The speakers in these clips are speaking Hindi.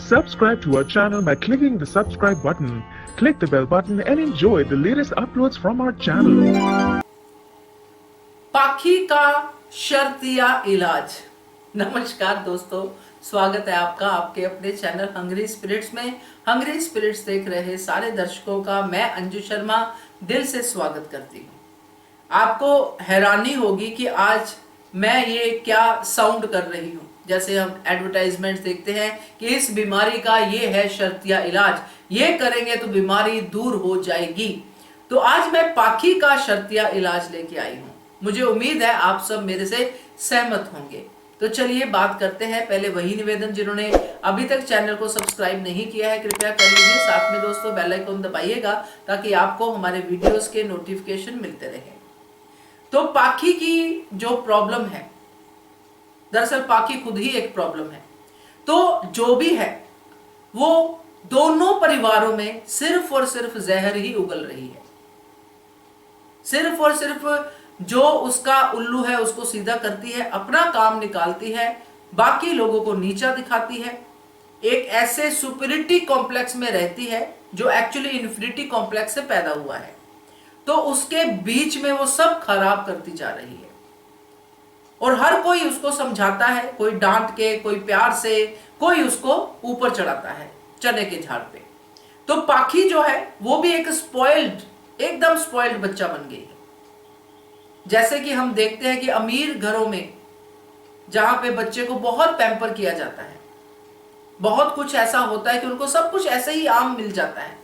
Subscribe to our channel by clicking the subscribe button. Click the bell button and enjoy the latest uploads from our channel. पाखी का शर्तिया इलाज। नमस्कार दोस्तों, स्वागत है आपका आपके अपने चैनल हंग्री स्पिरिट्स में। हंग्री स्पिरिट्स देख रहे सारे दर्शकों का मैं अंजू शर्मा दिल से स्वागत करती हूँ। आपको हैरानी होगी कि आज मैं ये क्या साउंड कर रही हूँ। जैसे हम एडवर्टाइजमेंट देखते हैं कि इस बीमारी का ये है शर्तिया इलाज, ये करेंगे तो बीमारी दूर हो जाएगी। तो आज मैं पाखी का शर्तिया इलाज लेके आई हूँ। मुझे उम्मीद है आप सब मेरे से सहमत होंगे। तो चलिए बात करते हैं। पहले वही निवेदन, जिन्होंने अभी तक चैनल को सब्सक्राइब नहीं किया है कृपया कर लीजिए। साथ में दोस्तों बेल आइकन दबाइएगा ताकि आपको हमारे वीडियोस के नोटिफिकेशन मिलते रहे। तो पाखी की जो प्रॉब्लम है, दरअसल पाखी खुद ही एक प्रॉब्लम है। तो जो भी है वो दोनों परिवारों में सिर्फ और सिर्फ जहर ही उगल रही है। सिर्फ और सिर्फ जो उसका उल्लू है उसको सीधा करती है, अपना काम निकालती है, बाकी लोगों को नीचा दिखाती है। एक ऐसे सुपीरियरिटी कॉम्प्लेक्स में रहती है जो एक्चुअली इन्फीरियरिटी कॉम्प्लेक्स से पैदा हुआ है। तो उसके बीच में वो सब खराब करती जा रही है और हर कोई उसको समझाता है, कोई डांट के, कोई प्यार से, कोई उसको ऊपर चढ़ाता है चने के झाड़ पे। तो पाखी जो है वो भी एक स्पॉइल्ड, एकदम स्पॉइल्ड बच्चा बन गई है। जैसे कि हम देखते हैं कि अमीर घरों में जहां पे बच्चे को बहुत पैम्पर किया जाता है, बहुत कुछ ऐसा होता है कि उनको सब कुछ ऐसे ही आम मिल जाता है।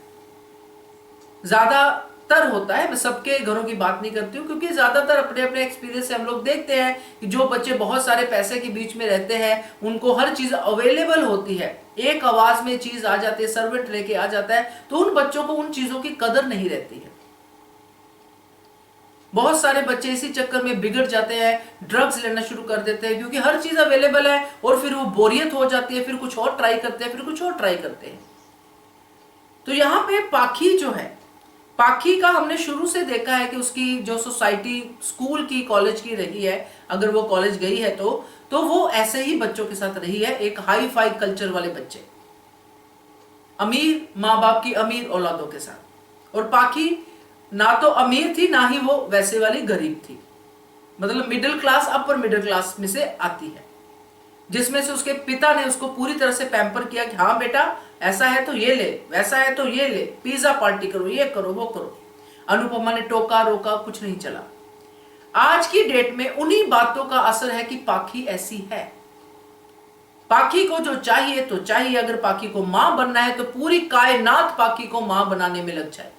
ज्यादातर होता है, मैं सबके घरों की बात नहीं करती हूँ क्योंकि ज्यादातर अपने अपने एक्सपीरियंस से हम लोग देखते हैं कि जो बच्चे बहुत सारे पैसे के बीच में रहते हैं उनको हर चीज अवेलेबल होती है, एक आवाज में चीज आ जाती है, सर्वेंट लेके आ जाता है, तो उन बच्चों को उन चीजों की कदर नहीं रहती है। बहुत सारे बच्चे इसी चक्कर में बिगड़ जाते हैं, ड्रग्स लेना शुरू कर देते हैं क्योंकि हर चीज अवेलेबल है और फिर वो बोरियत हो जाती है, फिर कुछ और ट्राई करते हैं, फिर कुछ और ट्राई करते हैं। तो यहां पे पाखी जो है, पाखी का हमने शुरू से देखा है कि उसकी जो सोसाइटी स्कूल की, कॉलेज की रही है, अगर वो कॉलेज गई है तो वो ऐसे ही बच्चों के साथ रही है, एक हाई फाई कल्चर वाले बच्चे, अमीर माँ बाप की अमीर औलादों के साथ। और पाखी ना तो अमीर थी ना ही वो वैसे वाली गरीब थी, मतलब middle class, upper middle class में से आती है, जिसमें से उसके पिता ने उसको पूरी तरह से पैम्पर किया कि हाँ बेटा ऐसा है तो ये ले, वैसा है तो ये ले, पिज्जा पार्टी करो, ये करो, वो करो। अनुपमा ने टोका रोका, कुछ नहीं चला। आज की डेट में उन्हीं बातों का असर है कि पाखी ऐसी है। पाखी को जो चाहिए तो चाहिए, अगर पाखी को मां बनना है तो पूरी कायनात पाखी को मां बनाने में लग जाए।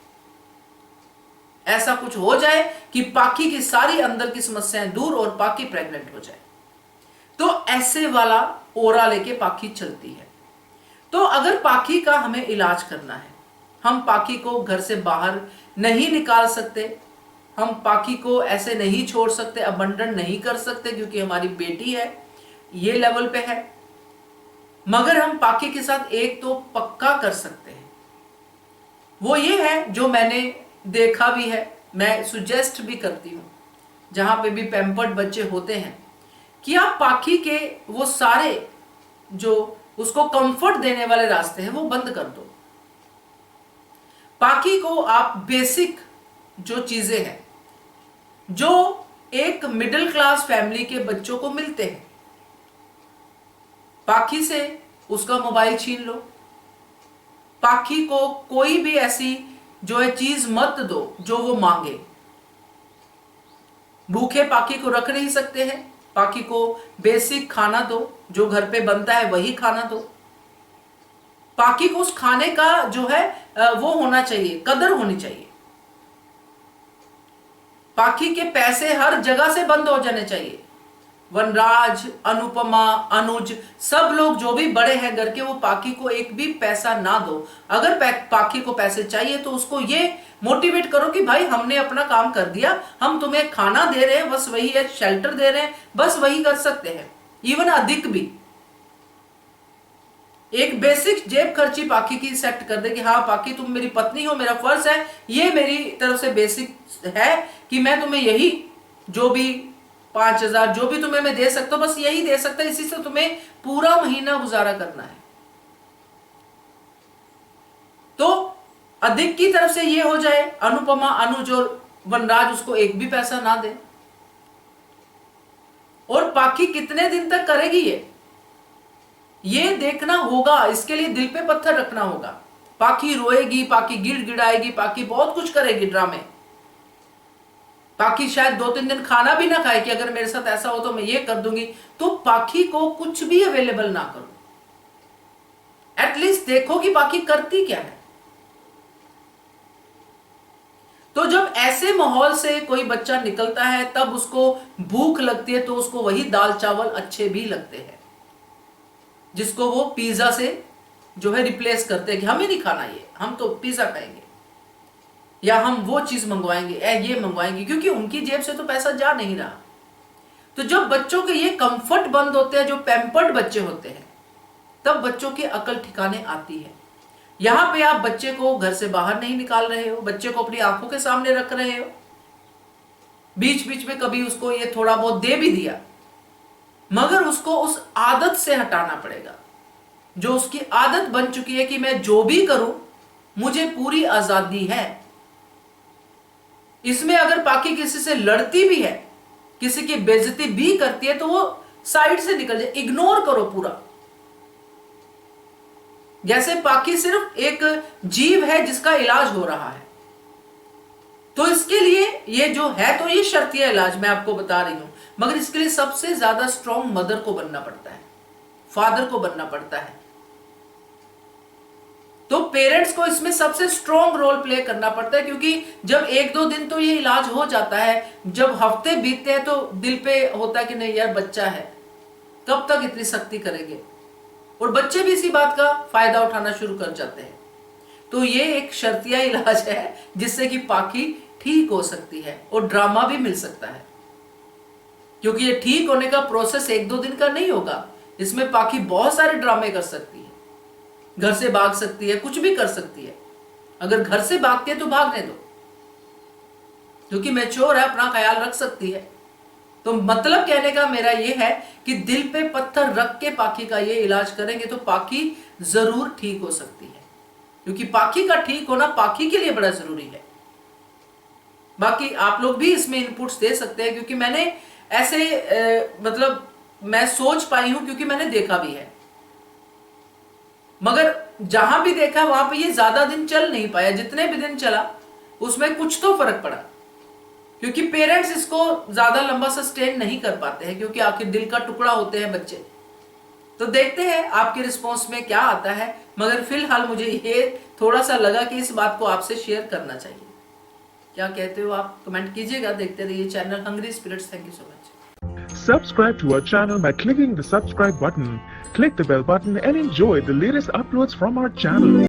ऐसा कुछ हो जाए कि पाखी की सारी अंदर की समस्याएं दूर और पाखी प्रेग्नेंट हो जाए। तो ऐसे वाला ओरा लेके पाखी चलती है। तो अगर पाखी का हमें इलाज करना है, हम पाखी को घर से बाहर नहीं निकाल सकते, हम पाखी को ऐसे नहीं छोड़ सकते, अबंडन नहीं कर सकते क्योंकि हमारी बेटी है, ये लेवल पे है। मगर हम पाखी के साथ एक तो पक्का कर सकते हैं, वो ये है जो मैंने देखा भी है, मैं सुजेस्ट भी करती हूं जहां पे भी पैम्पर्ड बच्चे होते हैं, कि आप पाखी के वो सारे जो उसको कंफर्ट देने वाले रास्ते हैं वो बंद कर दो। पाखी को आप बेसिक जो चीजें हैं जो एक मिडिल क्लास फैमिली के बच्चों को मिलते हैं, पाखी से उसका मोबाइल छीन लो, पाखी को कोई भी ऐसी जो है चीज मत दो जो वो मांगे। भूखे पाखी को रख नहीं सकते हैं, पाखी को बेसिक खाना दो, जो घर पे बनता है वही खाना दो। पाखी को उस खाने का जो है वो होना चाहिए, कदर होनी चाहिए। पाखी के पैसे हर जगह से बंद हो जाने चाहिए। वनराज, अनुपमा, अनुज, सब लोग जो भी बड़े हैं घर के, वो पाखी को एक भी पैसा ना दो। अगर पाखी को पैसे चाहिए तो उसको ये मोटिवेट करो कि भाई हमने अपना काम कर दिया, हम तुम्हें खाना दे रहे हैं, बस वही है, शेल्टर दे रहे हैं, बस वही कर सकते हैं, इवन अधिक भी। एक बेसिक जेब खर्ची पाखी की सेट कर दे कि हाँ पाखी तुम मेरी पत्नी हो, मेरा फर्ज है, ये मेरी तरफ से बेसिक है कि मैं तुम्हें यही जो भी 5,000 जो भी तुम्हें मैं दे सकता हूं, बस यही दे सकता, इसी से तुम्हें पूरा महीना गुजारा करना है। अधिक की तरफ से ये हो जाए अनुपमा, अनुज और वनराज उसको एक भी पैसा ना दे, और पाखी कितने दिन तक करेगी ये देखना होगा। इसके लिए दिल पे पत्थर रखना होगा। पाखी रोएगी, पाखी गिड़गिड़ाएगी, पाखी बहुत कुछ करेगी ड्रामे। पाखी शायद 2-3 दिन खाना भी ना खाए कि अगर मेरे साथ ऐसा हो तो मैं ये कर दूंगी। तो पाखी को कुछ भी अवेलेबल ना करो, एटलीस्ट देखो कि पाखी करती क्या है। तो जब ऐसे माहौल से कोई बच्चा निकलता है तब उसको भूख लगती है, तो उसको वही दाल चावल अच्छे भी लगते हैं जिसको वो पिज्जा से जो है रिप्लेस करते हैं कि हमें नहीं खाना ये, हम तो पिज्जा खाएंगे या हम वो चीज मंगवाएंगे, ये मंगवाएंगे, क्योंकि उनकी जेब से तो पैसा जा नहीं रहा। तो जब बच्चों के ये कंफर्ट बंद होते हैं, जो पैम्पर्ड बच्चे होते हैं, तब बच्चों की अकल ठिकाने आती है। यहां पे आप बच्चे को घर से बाहर नहीं निकाल रहे हो, बच्चे को अपनी आंखों के सामने रख रहे हो, बीच बीच में कभी उसको ये थोड़ा बहुत दे भी दिया, मगर उसको उस आदत से हटाना पड़ेगा जो उसकी आदत बन चुकी है कि मैं जो भी करूं मुझे पूरी आजादी है। इसमें अगर पाखी किसी से लड़ती भी है, किसी की बेइज्जती भी करती है, तो वो साइड से निकल जाए, इग्नोर करो पूरा। जैसे पाखी सिर्फ एक जीव है जिसका इलाज हो रहा है, तो इसके लिए ये जो है तो ये शर्तिया इलाज मैं आपको बता रही हूं, मगर इसके लिए सबसे ज्यादा स्ट्रॉन्ग मदर को बनना पड़ता है, फादर को बनना पड़ता है। तो पेरेंट्स को इसमें सबसे स्ट्रॉन्ग रोल प्ले करना पड़ता है, क्योंकि जब 1-2 दिन तो ये इलाज हो जाता है, जब हफ्ते बीतते हैं तो दिल पे होता है कि नहीं यार बच्चा है, कब तक इतनी सख्ती करेंगे, और बच्चे भी इसी बात का फायदा उठाना शुरू कर जाते हैं। तो ये एक शर्तिया इलाज है जिससे कि पाखी ठीक हो सकती है और ड्रामा भी मिल सकता है, क्योंकि ये ठीक होने का प्रोसेस 1-2 दिन का नहीं होगा। इसमें पाखी बहुत सारे ड्रामे कर सकती है, घर से भाग सकती है, कुछ भी कर सकती है। अगर घर से भागती है तो भागने दो, क्योंकि मैच्योर है, अपना ख्याल रख सकती है। तो मतलब कहने का मेरा ये है कि दिल पे पत्थर रख के पाखी का ये इलाज करेंगे तो पाखी जरूर ठीक हो सकती है, क्योंकि पाखी का ठीक होना पाखी के लिए बड़ा जरूरी है। बाकी आप लोग भी इसमें इनपुट्स दे सकते हैं, क्योंकि मैंने ऐसे मतलब मैं सोच पाई हूं, क्योंकि मैंने देखा भी है, मगर जहां भी देखा वहां पे ये ज्यादा दिन चल नहीं पाया। जितने भी दिन चला उसमें कुछ तो फर्क पड़ा, क्योंकि पेरेंट्स इसको ज्यादा लंबा सस्टेन नहीं कर पाते हैं, क्योंकि आखिर दिल का टुकड़ा होते हैं बच्चे। तो देखते हैं आपके रिस्पॉन्स में क्या आता है, मगर फिलहाल मुझे ये थोड़ा सा लगा कि इस बात को आपसे शेयर करना चाहिए। क्या कहते हो आप, कमेंट कीजिएगा। देखते रहिए channel hungry spirits. Thank you so much. Subscribe to our channel by clicking the subscribe button. Click the bell button and enjoy the latest uploads from our channel.